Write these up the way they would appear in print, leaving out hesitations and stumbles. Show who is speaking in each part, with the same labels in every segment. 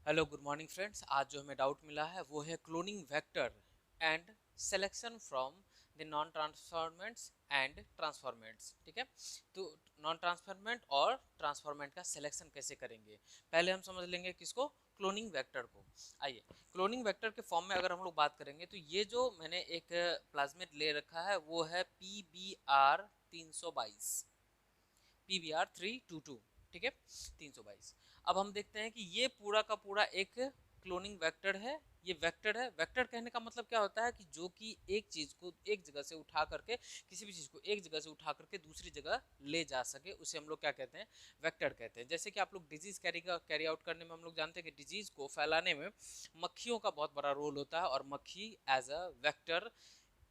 Speaker 1: Hello good morning friends. आज जो हमें डाउट मिला है वो है cloning vector and selection from the non transformants and transformants. ठीक है, तो नॉन ट्रांसफॉर्मेंट और ट्रांसफॉर्मेंट का सिलेक्शन कैसे करेंगे, पहले हम समझ लेंगे किसको, क्लोनिंग वेक्टर को। आइए, क्लोनिंग वेक्टर के फॉर्म में अगर हम लोग बात करेंगे तो ये जो मैंने एक प्लाज्मिड ले रखा है वो है PBR 322, PBR 322। ठीक है, 322। अब हम देखते हैं कि ये पूरा का पूरा एक क्लोनिंग वेक्टर है। ये वेक्टर है। वेक्टर कहने का मतलब क्या होता है कि जो कि एक चीज को एक जगह से उठा करके, किसी भी चीज को एक जगह से उठा करके दूसरी जगह ले जा सके, उसे हम लोग क्या कहते हैं, वेक्टर कहते हैं। जैसे कि आप लोग डिजीज कैरी आउट करने में हम लोग जानते हैं कि डिजीज को फैलाने में मक्खियों का बहुत बड़ा रोल होता है, और मक्खी एज अ वेक्टर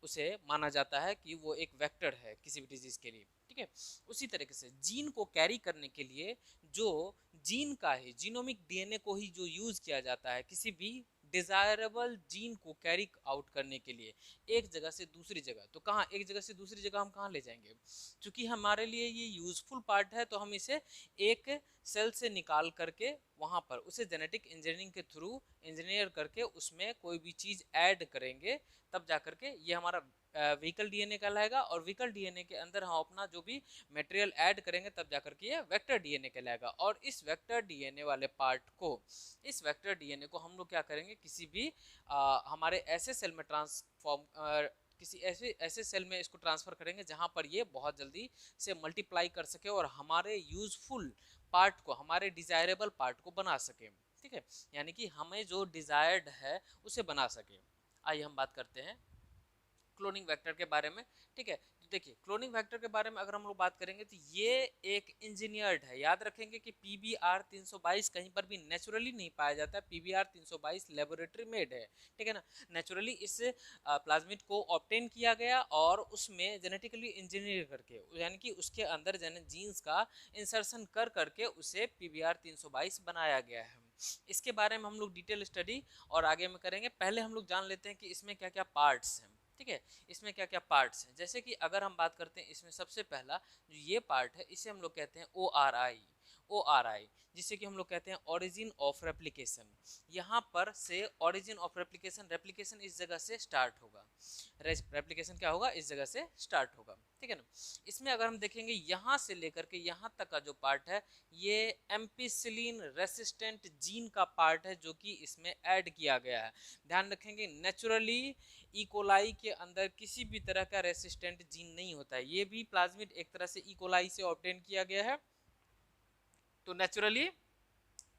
Speaker 1: उसे माना जाता है कि वो एक वेक्टर है किसी भी डिजीज के लिए। ठीक है, उसी तरीके से जीन को कैरी करने के लिए जो जीन का है, जीनोमिक डीएनए को ही जो यूज किया जाता है किसी भी डिजायरेबल जीन को कैरी आउट करने के लिए एक जगह से दूसरी जगह, तो कहाँ एक जगह से दूसरी जगह हम कहाँ ले जाएंगे, क्योंकि हमारे लिए ये यूजफुल पार्ट है, तो हम इसे एक सेल से निकाल करके वहां पर उसे जेनेटिक इंजीनियरिंग के थ्रू इंजीनियर करके उसमें कोई भी चीज ऐड करेंगे, तब जाकर के ये हमारा व्हीकल डीएनए कहलाएगा। और व्हीकल डीएनए के अंदर हम अपना जो भी मटेरियल ऐड करेंगे तब जाकर के ये वेक्टर डीएनए कहलाएगा। और इस वेक्टर डीएनए वाले पार्ट को, इस वेक्टर डीएनए को हम लोग क्या करेंगे, किसी भी हमारे ऐसे सेल में ट्रांसफॉर्म किसी ऐसे ऐसे सेल में इसको ट्रांसफर करेंगे जहां पर ये बहुत जल्दी से मल्टीप्लाई कर सके और हमारे यूजफुल पार्ट को, हमारे डिजायरेबल पार्ट को बना सके। ठीक है, यानी कि हमें जो डिजायर्ड है उसे बना सके। आइए हम बात करते हैं क्लोनिंग वेक्टर के बारे में। ठीक है, तो देखिए क्लोनिंग वेक्टर के बारे में अगर हम लोग बात करेंगे तो ये एक इंजीनियर्ड है। याद रखेंगे कि PBR 322 कहीं पर भी नेचुरली नहीं पाया जाता है, PBR 322 लेबोरेटरी मेड है। ठीक है ना, नेचुरली इस प्लाज्मिड को ऑब्टेन किया गया और उसमें जेनेटिकली इंजीनियर करके, यानी कि उसके अंदर जीन्स का इंसर्शन कर करके उसे PBR 322 बनाया गया है। इसके बारे में हम लोग डिटेल स्टडी और आगे में करेंगे। पहले हम लोग जान लेते हैं कि इसमें क्या क्या पार्ट्स हैं। ठीक है, इसमें क्या क्या पार्ट्स हैं, जैसे कि अगर हम बात करते हैं इसमें सबसे पहला जो ये पार्ट है इसे हम लोग कहते हैं ORI, जिसे कि हम लोग कहते हैं ओरिजिन ऑफ रेप्लिकेशन। यहाँ पर से ओरिजिन ऑफ रेप्लिकेशन, रेप्लिकेशन इस जगह से स्टार्ट होगा, रेप्लिकेशन क्या होगा, इस जगह से स्टार्ट होगा। ठीक है ना, इसमें अगर हम देखेंगे यहाँ से लेकर के यहाँ तक का जो पार्ट है ये एम्पिसिलिन रेसिस्टेंट जीन का पार्ट है जो कि इसमें ऐड किया गया है। ध्यान रखेंगे नेचुरली इकोलाई के अंदर किसी भी तरह का रेसिस्टेंट जीन नहीं होता है, ये भी प्लाज्मिड एक तरह से इकोलाई से ऑब्टेन किया गया है। तो नेचुरली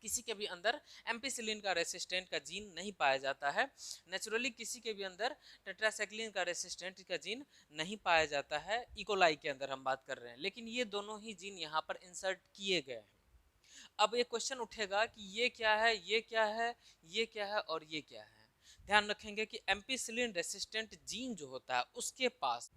Speaker 1: किसी के भी अंदर एम्पिसिलिन का रेसिस्टेंट का जीन नहीं पाया जाता है, नेचुरली किसी के भी अंदर टेट्रासाइक्लिन का रेसिस्टेंट का जीन नहीं पाया जाता है, इकोलाई के अंदर हम बात कर रहे हैं। लेकिन ये दोनों ही जीन यहाँ पर इंसर्ट किए गए हैं। अब एक क्वेश्चन उठेगा कि ये क्या है, ये क्या है, ये क्या है और ये क्या है। ध्यान रखेंगे कि एम्पिसिलिन रेसिस्टेंट जीन जो होता है उसके पास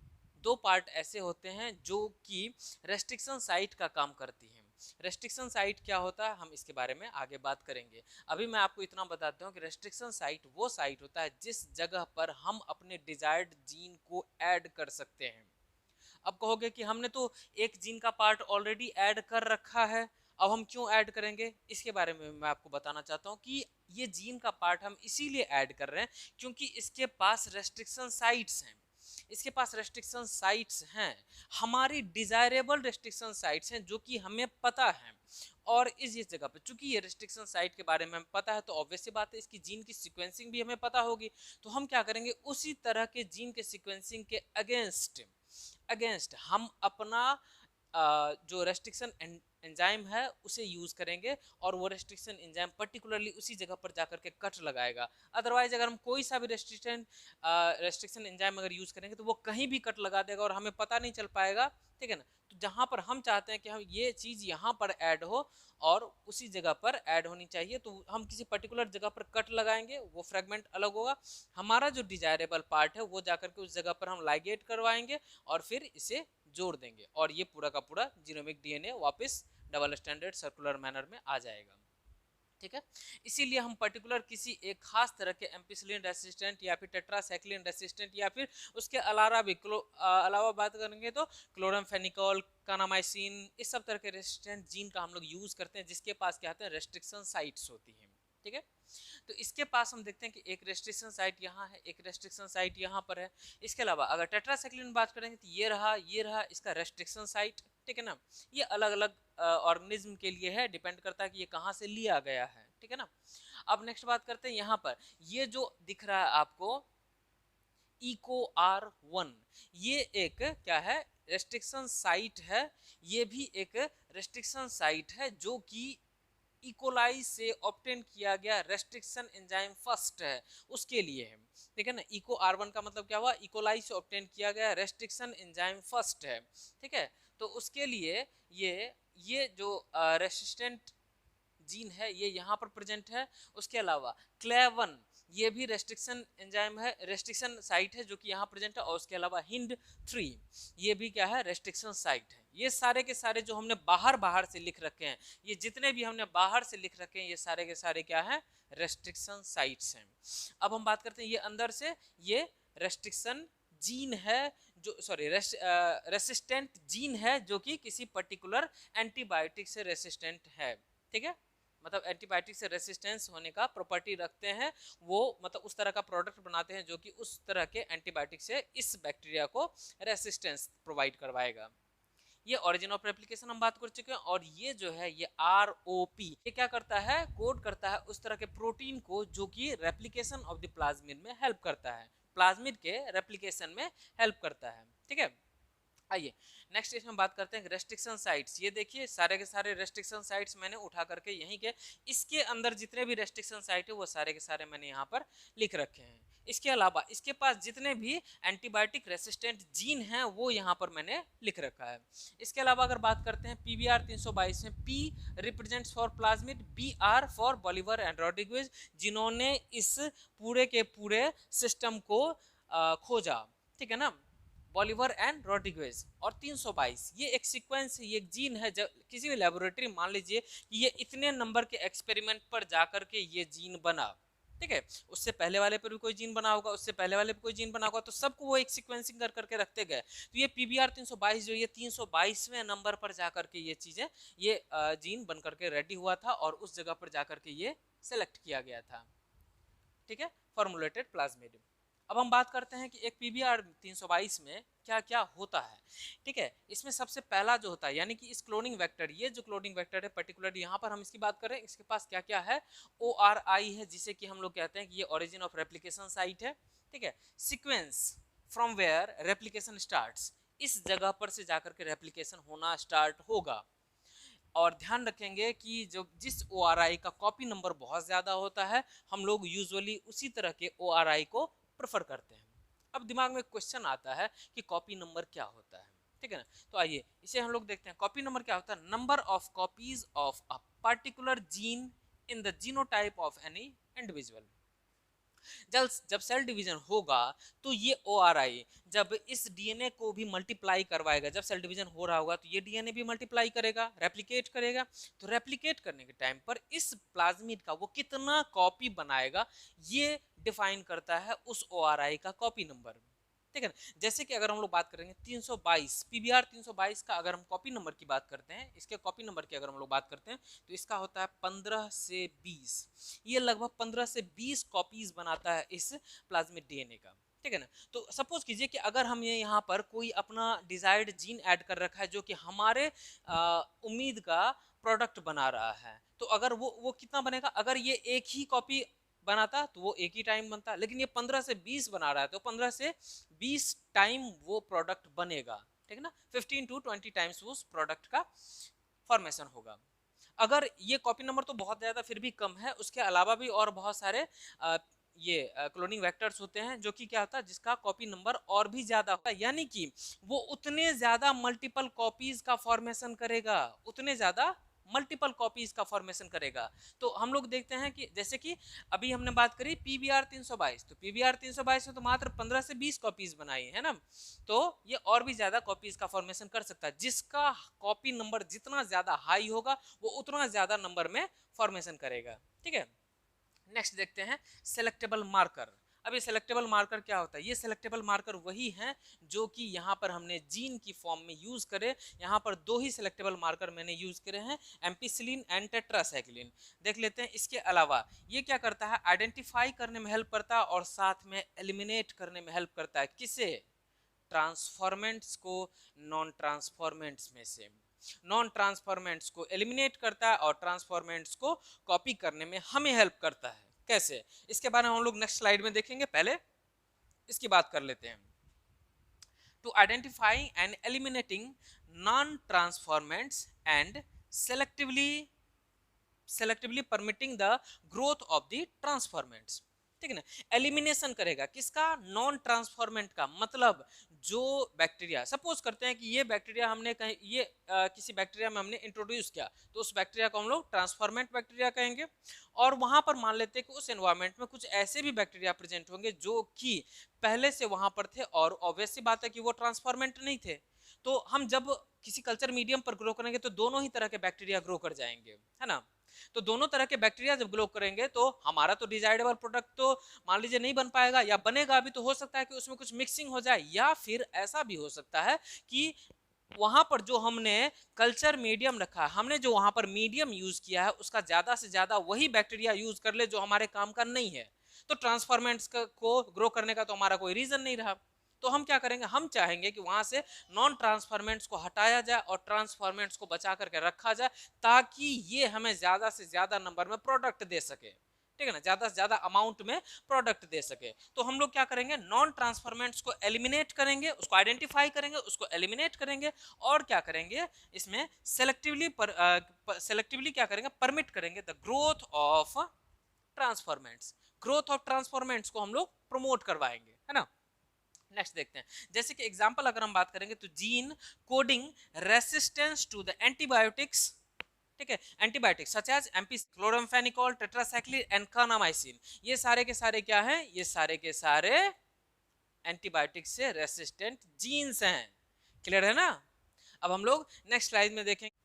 Speaker 1: दो पार्ट ऐसे होते हैं जो कि रेस्ट्रिक्शन साइट का काम करती हैं। रेस्ट्रिक्शन साइट क्या होता है हम इसके बारे में आगे बात करेंगे। अभी मैं आपको इतना बताता हूँ कि रेस्ट्रिक्शन साइट वो साइट होता है जिस जगह पर हम अपने डिजायर्ड जीन को ऐड कर सकते हैं। अब कहोगे कि हमने तो एक जीन का पार्ट ऑलरेडी ऐड कर रखा है, अब हम क्यों ऐड करेंगे, इसके बारे में मैं आपको बताना चाहता हूँ कि ये जीन का पार्ट हम इसीलिए ऐड कर रहे हैं क्योंकि इसके पास रेस्ट्रिक्शन साइट्स हैं, इसके पास रेस्ट्रिक्शन साइट्स हैं, हमारी डिजायरेबल रेस्ट्रिक्शन साइट्स हैं जो कि हमें पता है। और इस जगह पे चूंकि ये रेस्ट्रिक्शन साइट के बारे में हमें पता है तो ऑब्वियस सी बात है इसकी जीन की सीक्वेंसिंग भी हमें पता होगी। तो हम क्या करेंगे, उसी तरह के जीन के सीक्वेंसिंग के अगेंस्ट हम अपना जो रेस्ट्रिक्शन एंजाइम है उसे यूज करेंगे और वो रेस्ट्रिक्शन एंजाइम पर्टिकुलरली उसी जगह पर जाकर के कट लगाएगा। अदरवाइज अगर हम कोई सा भी रेस्ट्रिक्शन एंजाइम अगर यूज करेंगे तो वो कहीं भी कट लगा देगा और हमें पता नहीं चल पाएगा। ठीक है ना, तो जहां पर हम चाहते हैं कि हम ये चीज यहाँ पर ऐड हो और उसी जगह पर ऐड होनी चाहिए, तो हम किसी पर्टिकुलर जगह पर कट लगाएंगे, वो फ्रेगमेंट अलग होगा, हमारा जो डिजायरेबल पार्ट है वो जाकर के उस जगह पर हम लाइगेट करवाएंगे और फिर इसे जोड़ देंगे और ये पूरा का पूरा जीनोमिक डीएनए वापस डबल स्टैंडर्ड सर्कुलर मैनर में आ जाएगा। ठीक है, इसीलिए हम पर्टिकुलर किसी एक खास तरह के एम्पिसिलिन रेसिस्टेंट या फिर टेट्रासाइक्लिन रेसिस्टेंट या फिर उसके अलावा भी अलावा बात करेंगे तो क्लोरामफेनिकोल, कानामाइसिन, इस सब तरह के रेसिस्टेंट जीन का हम लोग यूज करते हैं जिसके पास क्या होते हैं, रेस्ट्रिक्शन साइट्स होती हैं। ठीक है। तो इसके पास हम देखते हैं कि एक रेस्ट्रिक्शन साइट यहाँ है, एक रेस्ट्रिक्शन साइट यहाँ पर है। इसके अलावा अगर टेट्रासाइक्लिन में बात करेंगे तो ये रहा इसका रेस्ट्रिक्शन साइट, ठीक है ना। ये अलग अलग ऑर्गेनिज्म के लिए है, डिपेंड करता है कि ये कहाँ से लिया गया है, ठीक है ना। अब नेक्स्ट बात करते हैं यहाँ पर, ये जो दिख रहा है आपको इको R1, ये एक क्या है, रेस्ट्रिक्शन साइट है। ये भी एक रेस्ट्रिक्शन साइट है जो कि इकोलाई से ऑब्टेन किया गया रेस्ट्रिक्शन एंजाइम फर्स्ट है, उसके लिए है, ठीक है ना। इको R1 का मतलब क्या हुआ, इकोलाई से ऑब्टेन किया गया रेस्ट्रिक्शन एंजाइम फर्स्ट है, ठीक है। तो उसके लिए ये जो रेसिस्टेंट जीन है ये यहाँ पर प्रेजेंट है। उसके अलावा क्लेवन, ये भी रेस्ट्रिक्शन एंजाइम है, रेस्ट्रिक्शन साइट है जो कि यहाँ प्रेजेंट है। और उसके अलावा हिंड 3, ये भी क्या है, रेस्ट्रिक्शन साइट है। ये सारे के सारे जो हमने बाहर से लिख रखे हैं, ये जितने भी हमने बाहर से लिख रखे हैं, ये सारे के सारे क्या है, रेस्ट्रिक्शन साइट्स हैं। अब हम बात करते हैं ये अंदर से, ये रेस्ट्रिक्शन जीन है जो, सॉरी रेसिस्टेंट जीन है जो कि किसी पर्टिकुलर एंटीबायोटिक से रेसिस्टेंट है, ठीक है। मतलब एंटीबायोटिक से रेसिस्टेंस होने का प्रॉपर्टी रखते हैं वो, मतलब उस तरह का प्रोडक्ट बनाते हैं जो कि उस तरह के एंटीबायोटिक से इस बैक्टीरिया को रेसिस्टेंस प्रोवाइड करवाएगा। ये ओरिजिन ऑफ रेप्लिकेशन हम बात कर चुके हैं। और ये जो है ये ROP, ये क्या करता है, कोड करता है उस तरह के प्रोटीन को जो कि रेप्लिकेशन ऑफ द प्लाज्मिड में हेल्प करता है, प्लाज्मिड के रेप्लिकेशन में हेल्प करता है, ठीक है। आइए नेक्स्ट इसमें बात करते हैं रेस्ट्रिक्शन साइट्स। ये देखिए सारे के सारे रेस्ट्रिक्शन साइट्स मैंने उठा करके यहीं के, इसके अंदर जितने भी रेस्ट्रिक्शन साइट है वो सारे के सारे मैंने यहाँ पर लिख रखे हैं। इसके अलावा इसके पास जितने भी एंटीबायोटिक रेसिस्टेंट जीन हैं वो यहाँ पर मैंने लिख रखा है। इसके अलावा अगर बात करते हैं PBR 322 में, P represents for plasmid, BR for Bolivar and Rodriguez, जिन्होंने इस पूरे के पूरे सिस्टम को खोजा, ठीक है ना, बॉलिवर एंड रोड्रिगेज। और 322 ये एक सीक्वेंस है, ये एक जीन है। जब किसी भी लेबोरेटरी मान लीजिए कि ये इतने नंबर के एक्सपेरिमेंट पर जाकर के ये जीन बना, ठीक है, उससे पहले वाले पर भी कोई जीन बना होगा, उससे पहले वाले पर कोई जीन बना होगा, तो सबको वो एक सीक्वेंसिंग कर करके रखते गए। तो ये PBR 322 जो ये 322वें नंबर पर जाकर के ये चीजें, ये जीन बन करके रेडी हुआ था और उस जगह पर जाकर के ये सेलेक्ट किया गया था, ठीक है, फॉर्मुलेटेड प्लाज्मिड। अब हम बात करते हैं कि एक PBR 322 में क्या क्या होता है, ठीक है। इसमें सबसे पहला जो होता है, यानी कि इस क्लोनिंग वेक्टर, ये जो क्लोनिंग वेक्टर है पर्टिकुलरली यहाँ पर हम इसकी बात करें, इसके पास क्या क्या है, ORI है, जिसे कि हम लोग कहते हैं कि ये ओरिजिन ऑफ रेप्लिकेशन साइट है, ठीक है। Sequence from where replication starts, इस जगह पर से जाकर के रेप्लिकेशन होना स्टार्ट होगा। और ध्यान रखेंगे कि जो जिस ORI का कॉपी नंबर बहुत ज़्यादा होता है, हम लोग यूजुअली उसी तरह के ORI को प्रेफर करते हैं। अब दिमाग में क्वेश्चन आता है कि कॉपी नंबर क्या होता है, ठीक है ना। तो आइए इसे हम लोग देखते हैं। कॉपी नंबर क्या होता है, number of copies of a particular gene in the genotype of any individual. जब सेल डिवीजन होगा तो ये ORI जब इस DNA को भी मल्टीप्लाई करवाएगा, जब सेल डिवीजन हो रहा होगा तो ये DNA भी मल्टीप्लाई करेगा, रेप्लिकेट करेगा। तो रेप्लिकेट करने के टाइम पर इस प्लाज्मिड का वो कितना कॉपी बनाएगा, ये डिफाइन करता है उस ORI का कॉपी नंबर, ठीक है ना। जैसे कि अगर हम लोग बात करेंगे 322, PBR 322 का अगर हम कॉपी नंबर की बात करते हैं, इसके कॉपी नंबर की अगर हम लोग बात करते हैं तो इसका होता है 15 से 20। ये लगभग 15 से 20 कॉपीज बनाता है इस प्लाज्मिड DNA का, ठीक है ना। तो सपोज कीजिए कि अगर हम ये यहाँ पर कोई अपना डिजायर्ड जीन ऐड कर रखा है जो कि हमारे उम्मीद का प्रोडक्ट बना रहा है, तो अगर वो कितना बनेगा, अगर ये एक ही कॉपी बनाता तो वो एक ही टाइम बनता, लेकिन ये 15 से 20 बना रहा है तो 15 से 20 टाइम वो प्रोडक्ट बनेगा, ठीक है ना। 15 to 20 टाइम्स उस प्रोडक्ट का फॉर्मेशन होगा। अगर ये कॉपी नंबर तो बहुत ज़्यादा फिर भी कम है, उसके अलावा भी और बहुत सारे ये क्लोनिंग वेक्टर्स होते हैं जो कि क्या होता है, जिसका कॉपी नंबर और भी ज़्यादा होता है, यानी कि वो उतने ज़्यादा मल्टीपल कॉपीज का फॉर्मेशन करेगा, उतने ज़्यादा मल्टीपल कॉपीज का फॉर्मेशन करेगा। तो हम लोग देखते हैं कि जैसे कि अभी हमने बात करी PBR 322, तो PBR 322 में तो मात्र 15 से 20 कॉपीज बनाई है ना, तो ये और भी ज्यादा कॉपीज का फॉर्मेशन कर सकता है। जिसका कॉपी नंबर जितना ज्यादा हाई होगा वो उतना ज्यादा नंबर में फॉर्मेशन करेगा, ठीक है। नेक्स्ट देखते हैं सेलेक्टेबल मार्कर। अब ये सेलेक्टेबल मार्कर क्या होता है? ये सेलेक्टेबल मार्कर वही हैं जो कि यहाँ पर हमने जीन की फॉर्म में यूज करे। यहाँ पर दो ही सेलेक्टेबल मार्कर मैंने यूज करे हैं, एम्पिसिलिन एंड टेट्रासाइक्लिन। देख लेते हैं इसके अलावा ये क्या करता है, आइडेंटिफाई करने में हेल्प करता है और साथ में एलिमिनेट करने में हेल्प करता है। किसे? ट्रांसफॉर्मेंट्स को नॉन ट्रांसफॉर्मेंट्स में से। नॉन ट्रांसफॉर्मेंट्स को एलिमिनेट करता है और ट्रांसफॉर्मेंट्स को कॉपी करने में हमें हेल्प करता है। कैसे? इसके बारे में हम लोग नेक्स्ट स्लाइड में देखेंगे, पहले इसकी बात कर लेते हैं। To identify and eliminating non transformants and selectively permitting the growth of the transformants, ठीक है ना। एलिमिनेशन करेगा किसका? नॉन ट्रांसफॉर्मेंट का। मतलब जो बैक्टीरिया, सपोज करते हैं कि ये बैक्टीरिया हमने कहीं ये किसी बैक्टीरिया में हमने इंट्रोड्यूस किया, तो उस बैक्टीरिया को हम लोग ट्रांसफॉर्मेंट बैक्टीरिया कहेंगे। और वहां पर मान लेते हैं कि उस एनवायरमेंट में कुछ ऐसे भी बैक्टीरिया प्रेजेंट होंगे जो कि पहले से वहां पर थे और ऑब्वियस सी बात है कि वो ट्रांसफॉर्मेंट नहीं थे। तो हम जब किसी कल्चर मीडियम पर ग्रो करेंगे तो दोनों ही तरह के बैक्टीरिया ग्रो कर जाएंगे, है ना। तो दोनों तरह के बैक्टीरिया जब ग्रो करेंगे तो हमारा तो डिजायरेबल प्रोडक्ट तो मान लीजिए नहीं बन पाएगा, या बनेगा भी तो हो सकता है कि उसमें कुछ मिक्सिंग हो जाए, या फिर ऐसा भी हो सकता है कि वहां पर जो हमने कल्चर मीडियम रखा है, हमने जो वहां पर मीडियम यूज किया है उसका ज्यादा से ज्यादा वही बैक्टीरिया यूज कर ले जो हमारे काम का नहीं है। तो ट्रांसफॉर्मेंट्स को ग्रो करने का तो हमारा कोई रीजन नहीं रहा। तो हम क्या करेंगे, हम चाहेंगे कि वहां से नॉन ट्रांसफॉर्मेंट्स को हटाया जाए और ट्रांसफॉर्मेंट्स को बचा करके रखा जाए, ताकि ये हमें ज्यादा से ज्यादा नंबर में प्रोडक्ट दे सके, ठीक है ना, ज्यादा से ज्यादा अमाउंट में प्रोडक्ट दे सके। तो हम लोग क्या करेंगे, नॉन ट्रांसफॉर्मेंट्स को एलिमिनेट करेंगे, उसको आइडेंटिफाई करेंगे, उसको एलिमिनेट करेंगे, और क्या करेंगे इसमें सेलेक्टिवली क्या करेंगे, परमिट करेंगे the growth of transformants. Growth of transformants को हम लोग प्रमोट करवाएंगे, है ना। नेक्स्ट देखते हैं, जैसे कि एग्जांपल अगर हम बात करेंगे तो gene coding resistance to the antibiotics, ठीक है, antibiotics such as amp chloramphenicol, tetracycline and kanamycin, ये सारे के सारे क्या हैं, ये सारे के सारे एंटीबायोटिक्स से रेसिस्टेंट जीन्स हैं। क्लियर है ना। अब हम लोग नेक्स्ट स्लाइड में देखेंगे।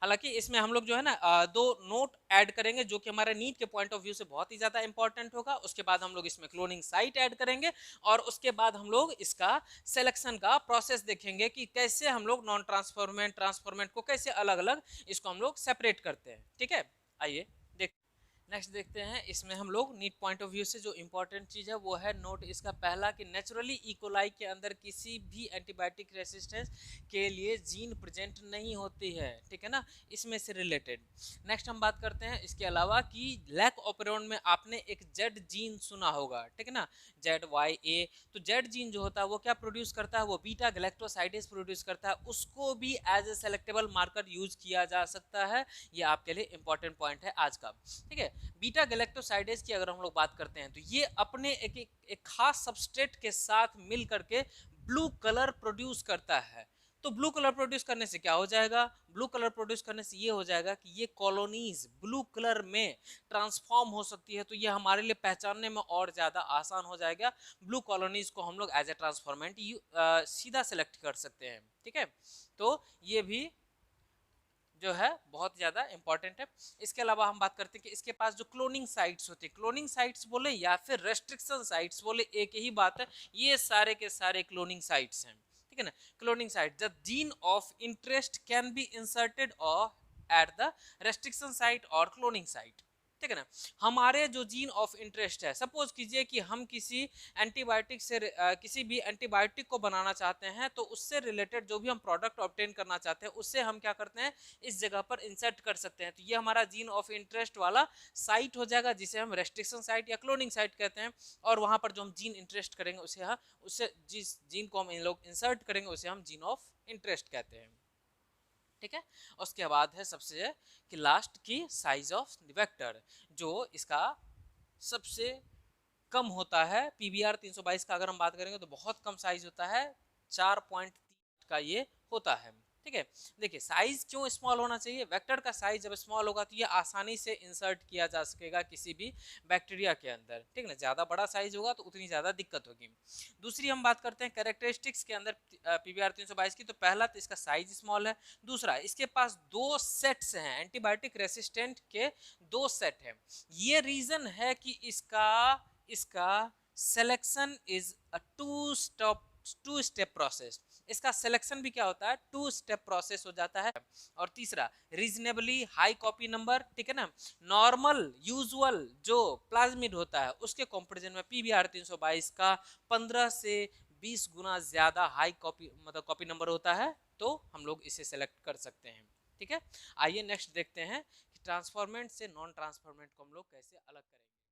Speaker 1: हालांकि इसमें हम लोग जो है ना दो नोट ऐड करेंगे जो कि हमारे नीट के पॉइंट ऑफ व्यू से बहुत ही ज्यादा इंपॉर्टेंट होगा। उसके बाद हम लोग इसमें क्लोनिंग साइट ऐड करेंगे, और उसके बाद हम लोग इसका सिलेक्शन का प्रोसेस देखेंगे कि कैसे हम लोग नॉन ट्रांसफॉर्मेंट ट्रांसफॉर्मेंट को कैसे अलग अलग इसको हम लोग सेपरेट करते हैं, ठीक है। आइए नेक्स्ट देखते हैं, इसमें हम लोग नीट पॉइंट ऑफ व्यू से जो इंपॉर्टेंट चीज है वो है नोट इसका पहला कि नेचुरली इकोलाई के अंदर किसी भी एंटीबायोटिक रेसिस्टेंस के लिए जीन प्रेजेंट नहीं होती है, ठीक है ना, इसमें से रिलेटेड। नेक्स्ट हम बात करते हैं इसके अलावा कि लैक ऑपरेंड में आपने एक जेड जीन सुना होगा, ठीक है ना, ZYA। तो जेड जीन जो होता है वो क्या प्रोड्यूस करता है, वो बीटा गैलेक्टोसाइडेज प्रोड्यूस करता है, उसको भी as a selectable marker use किया जा सकता है। ये आपके लिए इंपॉर्टेंट पॉइंट है आज का, ठीक है। बीटा गैलेक्टोसाइडेज की अगर हम लोग बात करते हैं तो ये अपने एक खास सबस्ट्रेट के साथ मिल करके ब्लू कलर प्रोड्यूस करता है। तो ब्लू कलर प्रोड्यूस करने से क्या हो जाएगा, ब्लू कलर प्रोड्यूस करने से ये हो जाएगा कि ये कॉलोनीज ब्लू कलर में ट्रांसफॉर्म हो सकती है। तो ये हमारे लिए पहचानने में और ज्यादा आसान हो जाएगा। ब्लू कॉलोनीज को हम लोग एज ए ट्रांसफॉर्मेंट सीधा सेलेक्ट कर सकते हैं, ठीक है। तो ये भी जो है बहुत ज्यादा इंपॉर्टेंट है। इसके अलावा हम बात करते हैं कि इसके पास जो क्लोनिंग साइट्स होती है, क्लोनिंग साइट्स बोले या फिर रेस्ट्रिक्शन साइट्स बोले, एक ही बात है, ये सारे के सारे क्लोनिंग साइट्स हैं, ठीक है ना। Cloning site, the gene of interest can be inserted और एट द रेस्ट्रिक्शन साइट और क्लोनिंग साइट, ठीक है ना। हमारे जो जीन ऑफ इंटरेस्ट है, सपोज कीजिए कि हम किसी एंटीबायोटिक से किसी भी एंटीबायोटिक को बनाना चाहते हैं, तो उससे रिलेटेड जो भी हम प्रोडक्ट ऑब्टेन करना चाहते हैं उससे हम क्या करते हैं, इस जगह पर इंसर्ट कर सकते हैं। तो ये हमारा जीन ऑफ इंटरेस्ट वाला साइट हो जाएगा जिसे हम रेस्ट्रिक्शन साइट या क्लोनिंग साइट कहते हैं। और वहां पर जो हम जीन इंटरेस्ट करेंगे उससे जिस जीन को हम इन लोग इंसर्ट करेंगे उसे हम जीन ऑफ इंटरेस्ट कहते हैं, ठीक है। उसके बाद है सबसे कि लास्ट की साइज ऑफ वेक्टर, जो इसका सबसे कम होता है। PBR 322 का अगर हम बात करेंगे तो बहुत कम साइज होता है, 4.3 का ये होता है, ठीक है। देखिए साइज क्यों स्मॉल होना चाहिए, वेक्टर का साइज जब स्मॉल होगा तो ये आसानी से इंसर्ट किया जा सकेगा किसी भी बैक्टीरिया के अंदर, ठीक है ना। ज्यादा बड़ा साइज होगा तो उतनी ज्यादा दिक्कत होगी। दूसरी हम बात करते हैं कैरेक्टरिस्टिक्स के अंदर PBR 322 की, तो पहला तो इसका साइज स्मॉल है, दूसरा इसके पास दो सेट्स हैं, एंटीबायोटिक रेसिस्टेंट के दो सेट हैं। ये रीजन है कि इसका selection is a two step process. इसका सिलेक्शन भी क्या होता है, टू स्टेप प्रोसेस हो जाता है। और तीसरा रीजनेबली हाई कॉपी नंबर, ठीक है ना। नॉर्मल यूजुअल जो प्लाज्मिड होता है उसके कंपैरिजन में पीवीआर 322 का 15 से 20 गुना ज्यादा हाई कॉपी मतलब कॉपी नंबर होता है, तो हम लोग इसे सेलेक्ट कर सकते हैं। ठीक है, आइए नेक्स्ट देखते हैं कि ट्रांसफॉर्मेंट से नॉन ट्रांसफॉर्मेंट को हम लोग कैसे अलग करेंगे।